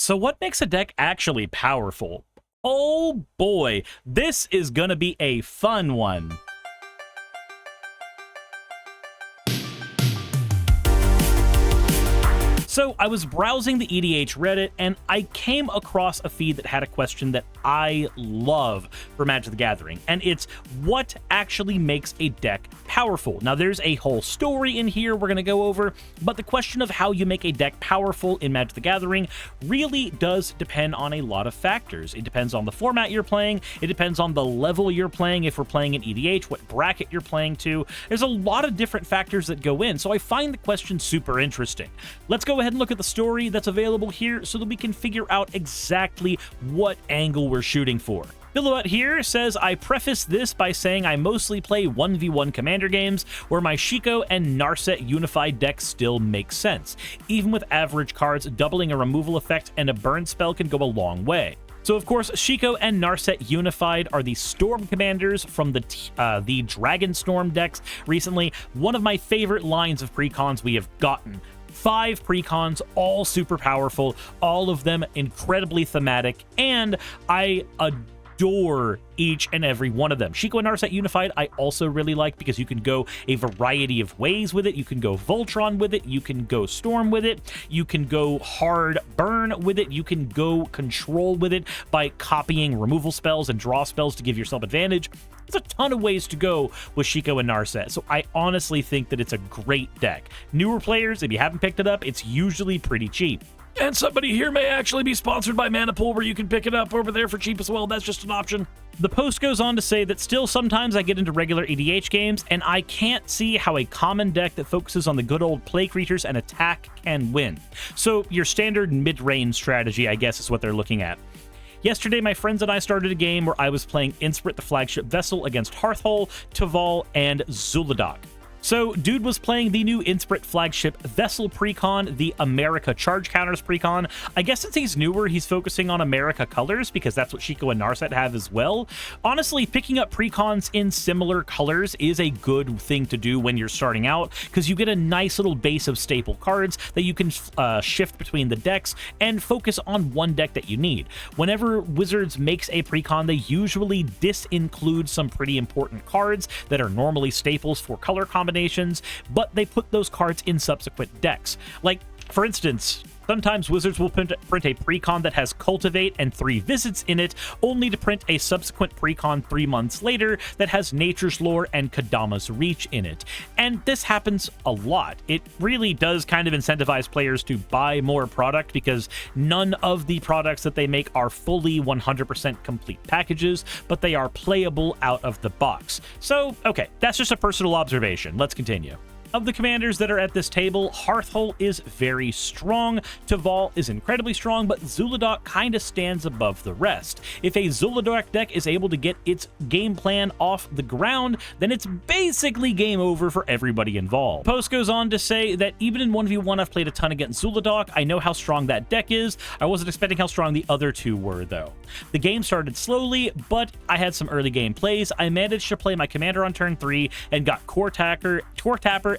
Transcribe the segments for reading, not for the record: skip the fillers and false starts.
So what makes a deck actually powerful? Oh boy, this is gonna be a fun one. So I was browsing the EDH Reddit and I came across a feed that had a question that I love for Magic the Gathering, and it's what actually makes a deck powerful? Now there's a whole story in here we're going to go over, but the question of how you make a deck powerful in Magic the Gathering really does depend on a lot of factors. It depends on the format you're playing, it depends on the level you're playing, if we're playing in EDH, what bracket you're playing to. There's a lot of different factors that go in, so I find the question super interesting. Let's go ahead and look at the story that's available here so that we can figure out exactly what angle we're shooting for. Billouette here says, I preface this by saying I mostly play 1v1 commander games where my Shiko and Narset unified deck still makes sense. Even with average cards, doubling a removal effect and a burn spell can go a long way. So of course, Shiko and Narset Unified are the Storm Commanders from the Dragon Storm decks recently. One of my favorite lines of precons we have gotten. 5 precons, all super powerful, all of them incredibly thematic, and I adore each and every one of them. Shiko and Narset Unified I also really like because you can go a variety of ways with it. You can go Voltron with it, you can go Storm with it, you can go hard burn with it, you can go control with it by copying removal spells and draw spells to give yourself advantage. There's a ton of ways to go with Shiko and Narset, so I honestly think that it's a great deck. Newer players, if you haven't picked it up, it's usually pretty cheap. And somebody here may actually be sponsored by Mana Pool, where you can pick it up over there for cheap as well. That's just an option. The post goes on to say that still sometimes I get into regular EDH games, and I can't see how a common deck that focuses on the good old play creatures and attack can win. So your standard mid-range strategy, I guess, is what they're looking at. Yesterday, my friends and I started a game where I was playing Inspirit the Flagship Vessel against Hearthhole, Taval, and Zuladoc. So, dude was playing the new Inspirit Flagship Vessel Precon, the America Charge Counters Precon. I guess since he's newer, he's focusing on America colors, because that's what Shiko and Narset have as well. Honestly, picking up precons in similar colors is a good thing to do when you're starting out, because you get a nice little base of staple cards that you can shift between the decks and focus on one deck that you need. Whenever Wizards makes a precon, they usually disinclude some pretty important cards that are normally staples for color combinations, but they put those cards in subsequent decks. Like, for instance, sometimes Wizards will print a precon that has Cultivate and 3 visits in it, only to print a subsequent precon 3 months later that has Nature's Lore and Kadama's Reach in it. And this happens a lot. It really does kind of incentivize players to buy more product, because none of the products that they make are fully 100% complete packages, but they are playable out of the box. So, okay, that's just a personal observation. Let's continue. Of the commanders that are at this table, Hearthhole is very strong, Taval is incredibly strong, but Zuladoc kind of stands above the rest. If a Zuladoc deck is able to get its game plan off the ground, then it's basically game over for everybody involved. Post goes on to say that even in 1v1 I've played a ton against Zuladoc. I know how strong that deck is. I wasn't expecting how strong the other two were, though. The game started slowly, but I had some early game plays. I managed to play my commander on turn 3 and got Core Tapper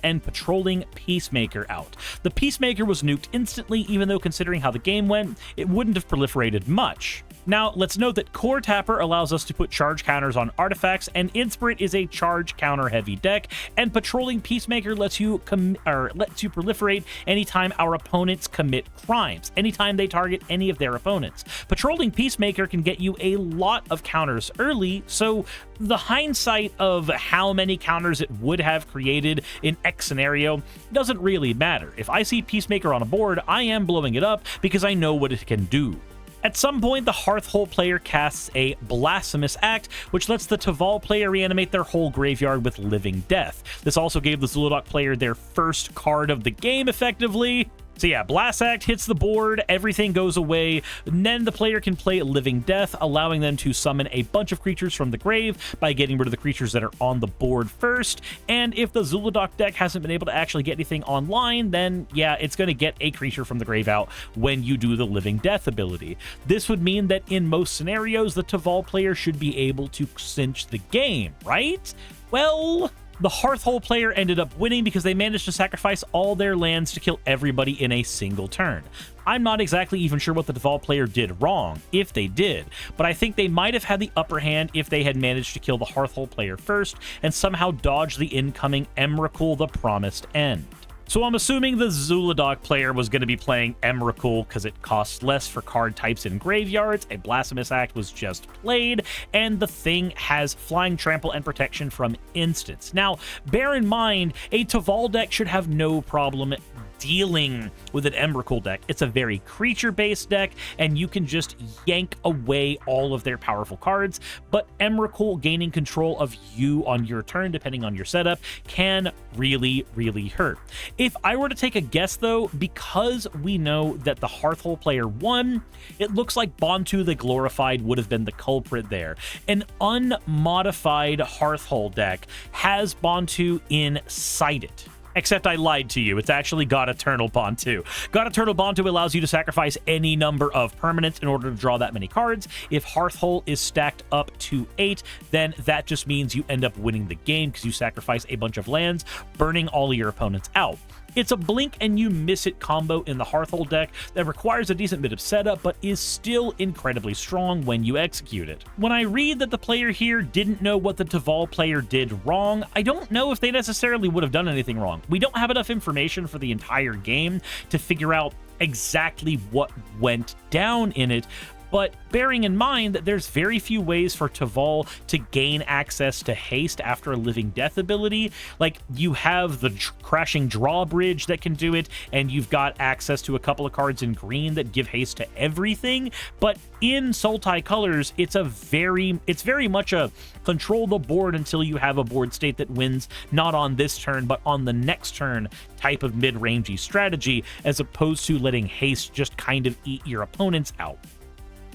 and Patrolling Peacemaker out. The Peacemaker was nuked instantly, even though considering how the game went, it wouldn't have proliferated much. Now, let's note that Core Tapper allows us to put charge counters on artifacts, and Inspirit is a charge counter heavy deck, and Patrolling Peacemaker lets you proliferate anytime our opponents commit crimes, anytime they target any of their opponents. Patrolling Peacemaker can get you a lot of counters early, so the hindsight of how many counters it would have created in X scenario doesn't really matter. If I see Peacemaker on a board, I am blowing it up because I know what it can do. At some point, the Hearthhole player casts a Blasphemous Act, which lets the Taval player reanimate their whole graveyard with Living Death. This also gave the Zuladoc player their first card of the game, effectively. So yeah, Blast Act hits the board, everything goes away, and then the player can play Living Death, allowing them to summon a bunch of creatures from the grave by getting rid of the creatures that are on the board first. And if the Zuladoc deck hasn't been able to actually get anything online, then yeah, it's going to get a creature from the grave out when you do the Living Death ability. This would mean that in most scenarios, the Taval player should be able to cinch the game, right? Well, the Hearthhole player ended up winning because they managed to sacrifice all their lands to kill everybody in a single turn. I'm not exactly even sure what the Devolve player did wrong, if they did, but I think they might have had the upper hand if they had managed to kill the Hearthhole player first and somehow dodge the incoming Emrakul the Promised End. So I'm assuming the Zuladog player was going to be playing Emrakul because it costs less for card types in graveyards, a Blasphemous Act was just played, and the thing has Flying Trample and Protection from instants. Now, bear in mind, a Taval deck should have no problem dealing with an Emrakul deck. It's a very creature-based deck, and you can just yank away all of their powerful cards, but Emrakul gaining control of you on your turn, depending on your setup, can really, really hurt. If I were to take a guess, though, because we know that the Hearthhole player won, it looks like Bontu the Glorified would have been the culprit there. An unmodified Hearthhole deck has Bontu inside it. Except I lied to you. It's actually God Eternal Bontu. God Eternal Bontu allows you to sacrifice any number of permanents in order to draw that many cards. If Hearthhole is stacked up to 8, then that just means you end up winning the game because you sacrifice a bunch of lands, burning all of your opponents out. It's a blink and you miss it combo in the Hearthhole deck that requires a decent bit of setup, but is still incredibly strong when you execute it. When I read that the player here didn't know what the Taval player did wrong, I don't know if they necessarily would have done anything wrong. We don't have enough information for the entire game to figure out exactly what went down in it, but bearing in mind that there's very few ways for Taval to gain access to haste after a Living Death ability. Like, you have the Crashing Drawbridge that can do it, and you've got access to a couple of cards in green that give haste to everything, but in Sultai colors, it's very much a control the board until you have a board state that wins, not on this turn, but on the next turn type of mid-rangey strategy, as opposed to letting haste just kind of eat your opponents out.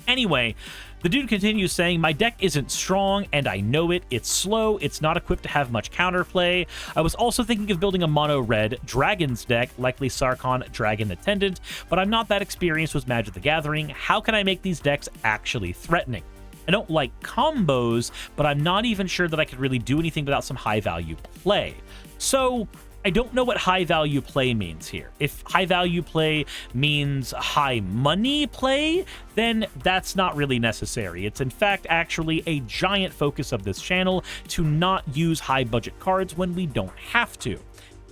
Anyway, the dude continues saying, my deck isn't strong, and I know it. It's slow. It's not equipped to have much counterplay. I was also thinking of building a mono-red Dragons deck, likely Sarkhan Dragon Attendant, but I'm not that experienced with Magic the Gathering. How can I make these decks actually threatening? I don't like combos, but I'm not even sure that I could really do anything without some high-value play. So I don't know what high value play means here. If high value play means high money play, then that's not really necessary. It's in fact actually a giant focus of this channel to not use high budget cards when we don't have to.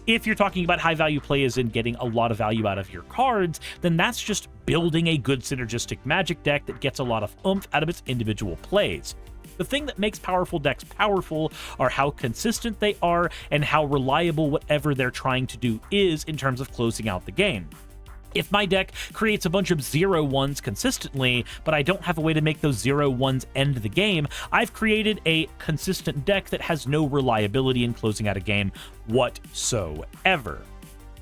If you're talking about high value play as in getting a lot of value out of your cards, then that's just building a good synergistic Magic deck that gets a lot of oomph out of its individual plays. The thing that makes powerful decks powerful are how consistent they are and how reliable whatever they're trying to do is in terms of closing out the game. If my deck creates a bunch of 0/1s consistently, but I don't have a way to make those 0/1s end the game, I've created a consistent deck that has no reliability in closing out a game whatsoever.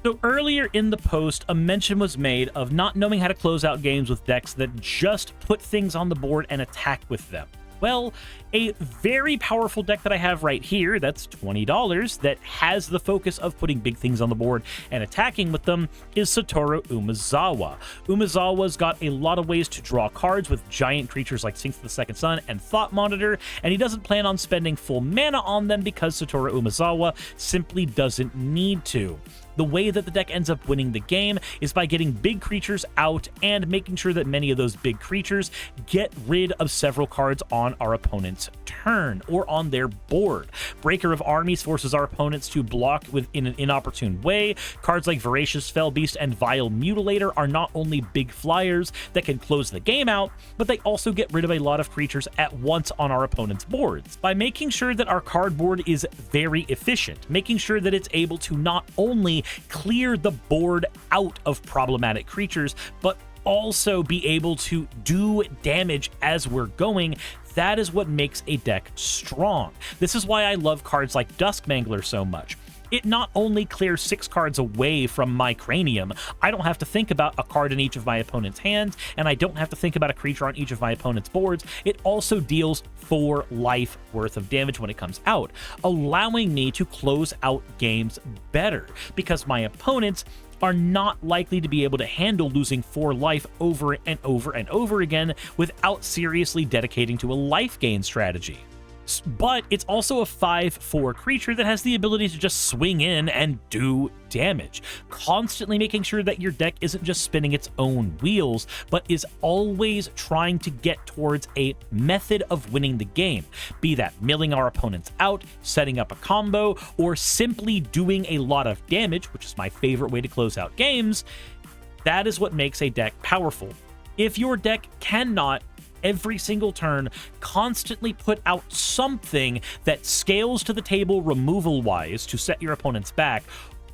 So earlier in the post, a mention was made of not knowing how to close out games with decks that just put things on the board and attack with them. Well, a very powerful deck that I have right here, that's $20, that has the focus of putting big things on the board and attacking with them, is Satoru Umezawa. Umezawa's got a lot of ways to draw cards with giant creatures like Sinks of the Second Sun and Thought Monitor, and he doesn't plan on spending full mana on them because Satoru Umezawa simply doesn't need to. The way that the deck ends up winning the game is by getting big creatures out and making sure that many of those big creatures get rid of several cards on our opponent's turn or on their board. Breaker of Armies forces our opponents to block in an inopportune way. Cards like Voracious Fellbeast and Vile Mutilator are not only big flyers that can close the game out, but they also get rid of a lot of creatures at once on our opponent's boards. By making sure that our card board is very efficient, making sure that it's able to not only clear the board out of problematic creatures, but also be able to do damage as we're going, that is what makes a deck strong. This is why I love cards like Duskmangler so much. It not only clears 6 cards away from my Cranium, I don't have to think about a card in each of my opponent's hands, and I don't have to think about a creature on each of my opponent's boards. It also deals 4 life worth of damage when it comes out, allowing me to close out games better, because my opponents are not likely to be able to handle losing 4 life over and over and over again without seriously dedicating to a life gain strategy. But it's also a 5/4 creature that has the ability to just swing in and do damage, constantly making sure that your deck isn't just spinning its own wheels, but is always trying to get towards a method of winning the game, be that milling our opponents out, setting up a combo, or simply doing a lot of damage, which is my favorite way to close out games. That is what makes a deck powerful. If your deck cannot every single turn constantly put out something that scales to the table removal wise to set your opponents back,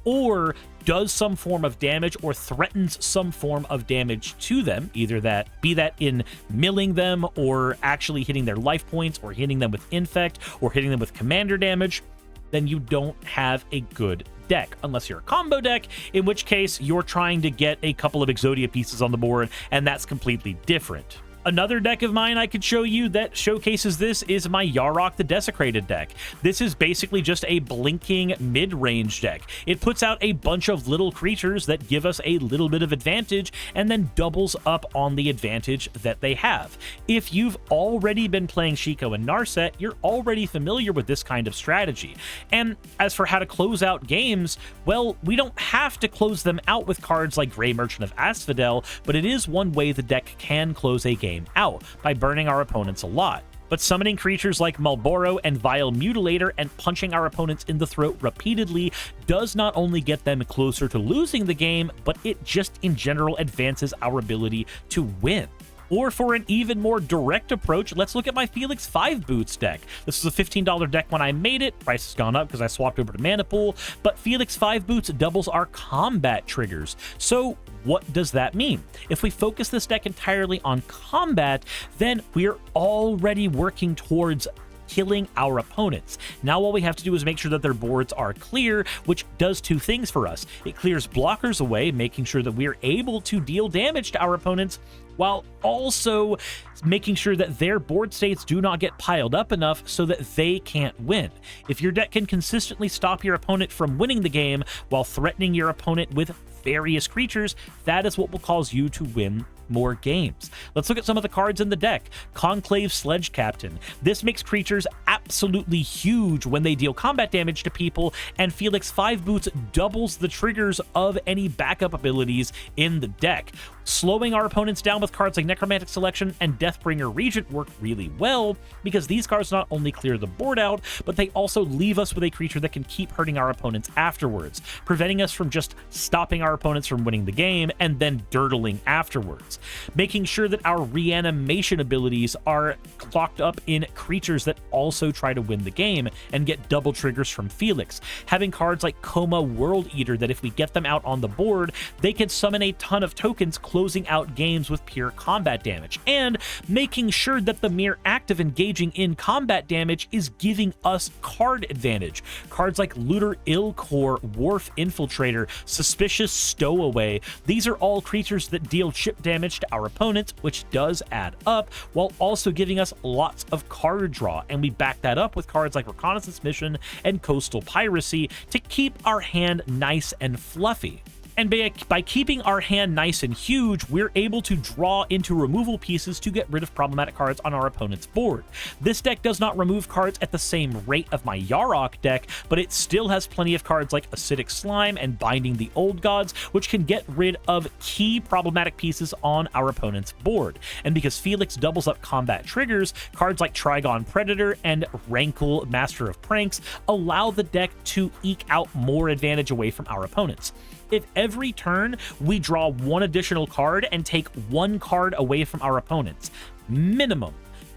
or does some form of damage or threatens some form of damage to them, either that be that in milling them or actually hitting their life points or hitting them with infect or hitting them with commander damage, then you don't have a good deck, unless you're a combo deck, in which case you're trying to get a couple of Exodia pieces on the board, and that's completely different. Another deck of mine I could show you that showcases this is my Yarok the Desecrated deck. This is basically just a blinking mid-range deck. It puts out a bunch of little creatures that give us a little bit of advantage and then doubles up on the advantage that they have. If you've already been playing Shiko and Narset, you're already familiar with this kind of strategy. And as for how to close out games, well, we don't have to close them out with cards like Grey Merchant of Asphodel, but it is one way the deck can close a game out, by burning our opponents a lot. But summoning creatures like Malboro and Vile Mutilator and punching our opponents in the throat repeatedly does not only get them closer to losing the game, but it just in general advances our ability to win. Or for an even more direct approach, let's look at my Felix 5 Boots deck. This was a $15 deck when I made it. Price has gone up because I swapped over to Mana Pool, but Felix 5 Boots doubles our combat triggers. So what does that mean? If we focus this deck entirely on combat, then we're already working towards killing our opponents. Now all we have to do is make sure that their boards are clear, which does two things for us. It clears blockers away, making sure that we're able to deal damage to our opponents, while also making sure that their board states do not get piled up enough so that they can't win. If your deck can consistently stop your opponent from winning the game while threatening your opponent with various creatures, that is what will cause you to win more games. Let's look at some of the cards in the deck. Conclave Sledge Captain. This makes creatures absolutely huge when they deal combat damage to people, and Felix 5 Boots doubles the triggers of any backup abilities in the deck. Slowing our opponents down with cards like Necromantic Selection and Deathbringer Regent work really well, because these cards not only clear the board out, but they also leave us with a creature that can keep hurting our opponents afterwards, preventing us from just stopping our opponents from winning the game and then dirtling afterwards. Making sure that our reanimation abilities are clocked up in creatures that also try to win the game and get double triggers from Felix. Having cards like Coma World Eater that if we get them out on the board, they can summon a ton of tokens, closing out games with pure combat damage. And making sure that the mere act of engaging in combat damage is giving us card advantage. Cards like Looter Ilkor, Wharf Infiltrator, Suspicious Stowaway, these are all creatures that deal chip damage to our opponents, which does add up, while also giving us lots of card draw, and we back that up with cards like Reconnaissance Mission and Coastal Piracy to keep our hand nice and fluffy. And by keeping our hand nice and huge, we're able to draw into removal pieces to get rid of problematic cards on our opponent's board. This deck does not remove cards at the same rate of my Yarok deck, but it still has plenty of cards like Acidic Slime and Binding the Old Gods, which can get rid of key problematic pieces on our opponent's board. And because Felix doubles up combat triggers, cards like Trigon Predator and Rankle Master of Pranks allow the deck to eke out more advantage away from our opponents. If every turn we draw one additional card and take one card away from our opponents, minimum,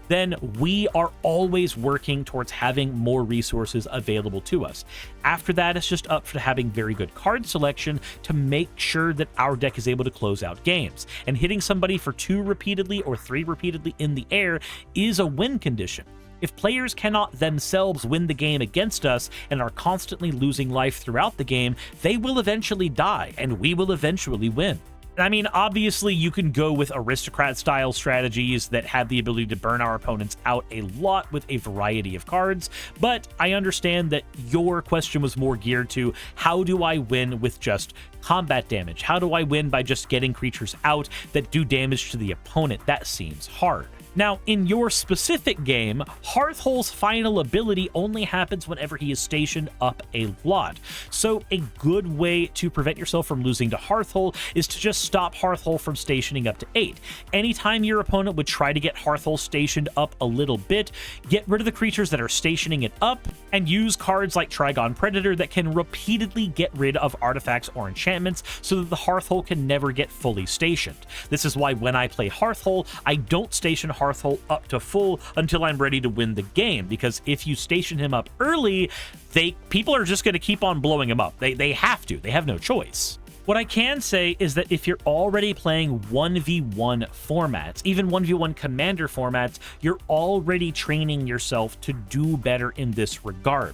then we are always working towards having more resources available to us. After that, it's just up to having very good card selection to make sure that our deck is able to close out games. And hitting somebody for 2 repeatedly or 3 repeatedly in the air is a win condition. If players cannot themselves win the game against us and are constantly losing life throughout the game, they will eventually die, and we will eventually win. I mean, obviously, you can go with aristocrat-style strategies that have the ability to burn our opponents out a lot with a variety of cards, but I understand that your question was more geared to how do I win with just combat damage? How do I win by just getting creatures out that do damage to the opponent? That seems hard. Now, in your specific game, Hearthhole's final ability only happens whenever he is stationed up a lot. So a good way to prevent yourself from losing to Hearthhole is to just stop Hearthhole from stationing up to 8. Anytime your opponent would try to get Hearthhole stationed up a little bit, get rid of the creatures that are stationing it up, and use cards like Trigon Predator that can repeatedly get rid of artifacts or enchantments so that the Hearthhole can never get fully stationed. This is why when I play Hearthhole, I don't station Hearthhole up to full until I'm ready to win the game, because if you station him up early, people are just going to keep on blowing him up. They have to. They have no choice. What I can say is that if you're already playing 1v1 formats, even 1v1 commander formats, you're already training yourself to do better in this regard.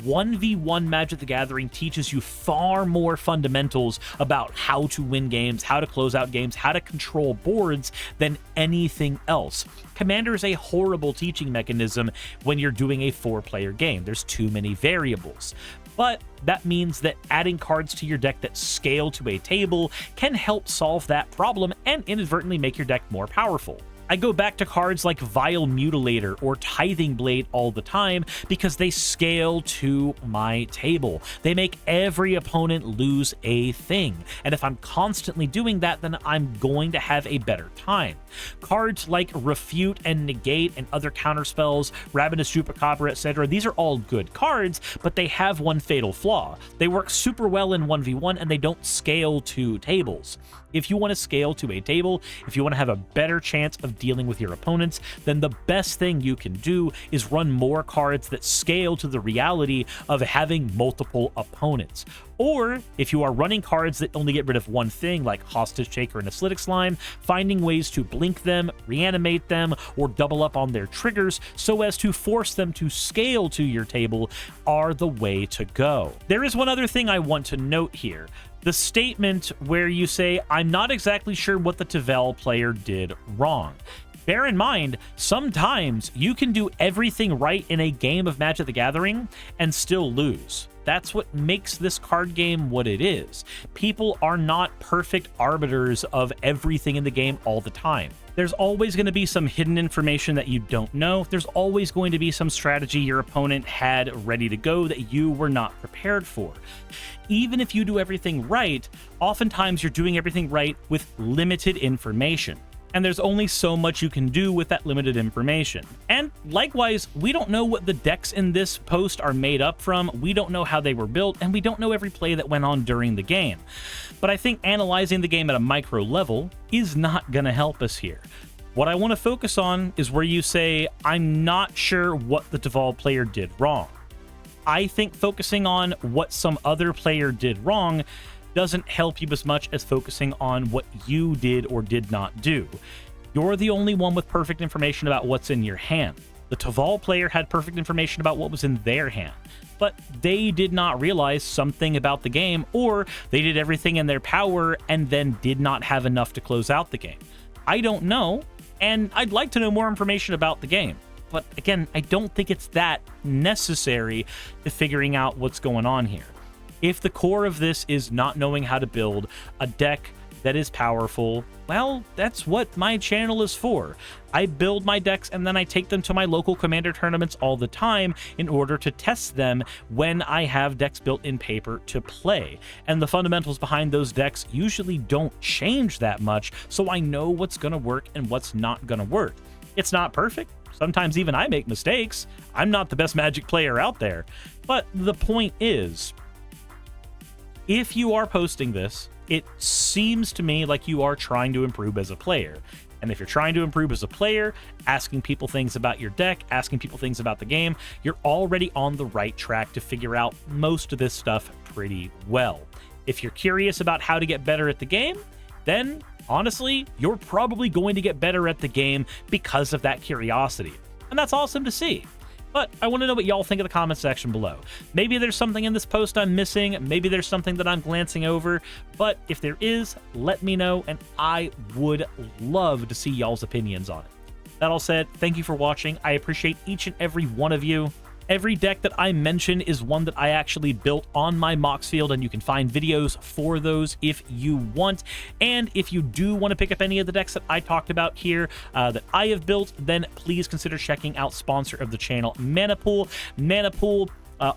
1v1 Magic the Gathering teaches you far more fundamentals about how to win games, how to close out games, how to control boards than anything else. Commander is a horrible teaching mechanism when you're doing a 4-player game. There's too many variables. But that means that adding cards to your deck that scale to a table can help solve that problem and inadvertently make your deck more powerful. I go back to cards like Vile Mutilator or Tithing Blade all the time because they scale to my table. They make every opponent lose a thing, and if I'm constantly doing that, then I'm going to have a better time. Cards like Refute and Negate and other counterspells, Ravenous Chupacabra, etc., these are all good cards, but they have one fatal flaw. They work super well in 1v1 and they don't scale to tables. If you want to scale to a table, if you want to have a better chance of dealing with your opponents, then the best thing you can do is run more cards that scale to the reality of having multiple opponents. Or if you are running cards that only get rid of one thing, like Hostage Taker and Acidic Slime, finding ways to blink them, reanimate them, or double up on their triggers so as to force them to scale to your table are the way to go. There is one other thing I want to note here. The statement where you say, "I'm not exactly sure what the Tavel player did wrong." Bear in mind, sometimes you can do everything right in a game of Magic the Gathering and still lose. That's what makes this card game what it is. People are not perfect arbiters of everything in the game all the time. There's always going to be some hidden information that you don't know. There's always going to be some strategy your opponent had ready to go that you were not prepared for. Even if you do everything right, oftentimes you're doing everything right with limited information. And there's only so much you can do with that limited information. And likewise, we don't know what the decks in this post are made up from, we don't know how they were built, and we don't know every play that went on during the game. But I think analyzing the game at a micro level is not going to help us here. What I want to focus on is where you say, "I'm not sure what the Tavel player did wrong." I think focusing on what some other player did wrong doesn't help you as much as focusing on what you did or did not do. You're the only one with perfect information about what's in your hand. The Tavel player had perfect information about what was in their hand, but they did not realize something about the game, or they did everything in their power and then did not have enough to close out the game. I don't know, and I'd like to know more information about the game. But again, I don't think it's that necessary to figuring out what's going on here. If the core of this is not knowing how to build a deck that is powerful, well, that's what my channel is for. I build my decks and then I take them to my local Commander tournaments all the time in order to test them when I have decks built in paper to play. And the fundamentals behind those decks usually don't change that much, so I know what's going to work and what's not going to work. It's not perfect. Sometimes even I make mistakes. I'm not the best Magic player out there. But the point is, if you are posting this, it seems to me like you are trying to improve as a player. And if you're trying to improve as a player, asking people things about your deck, asking people things about the game, you're already on the right track to figure out most of this stuff pretty well. If you're curious about how to get better at the game, then honestly, you're probably going to get better at the game because of that curiosity. And that's awesome to see. But I want to know what y'all think in the comment section below. Maybe there's something in this post I'm missing. Maybe there's something that I'm glancing over. But if there is, let me know, and I would love to see y'all's opinions on it. That all said, thank you for watching. I appreciate each and every one of you. Every deck that I mention is one that I actually built on my Mox field, and you can find videos for those if you want. And if you do want to pick up any of the decks that I talked about here that I have built, then please consider checking out sponsor of the channel, Manapool.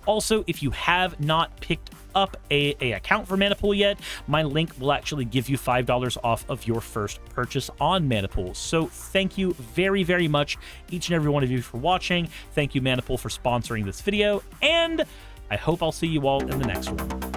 Also, if you have not picked up a account for Manapool yet, my link will actually give you $5 off of your first purchase on Manapool. So thank you very, very much, each and every one of you, for watching. Thank you, Manapool, for sponsoring this video, and I hope I'll see you all in the next one.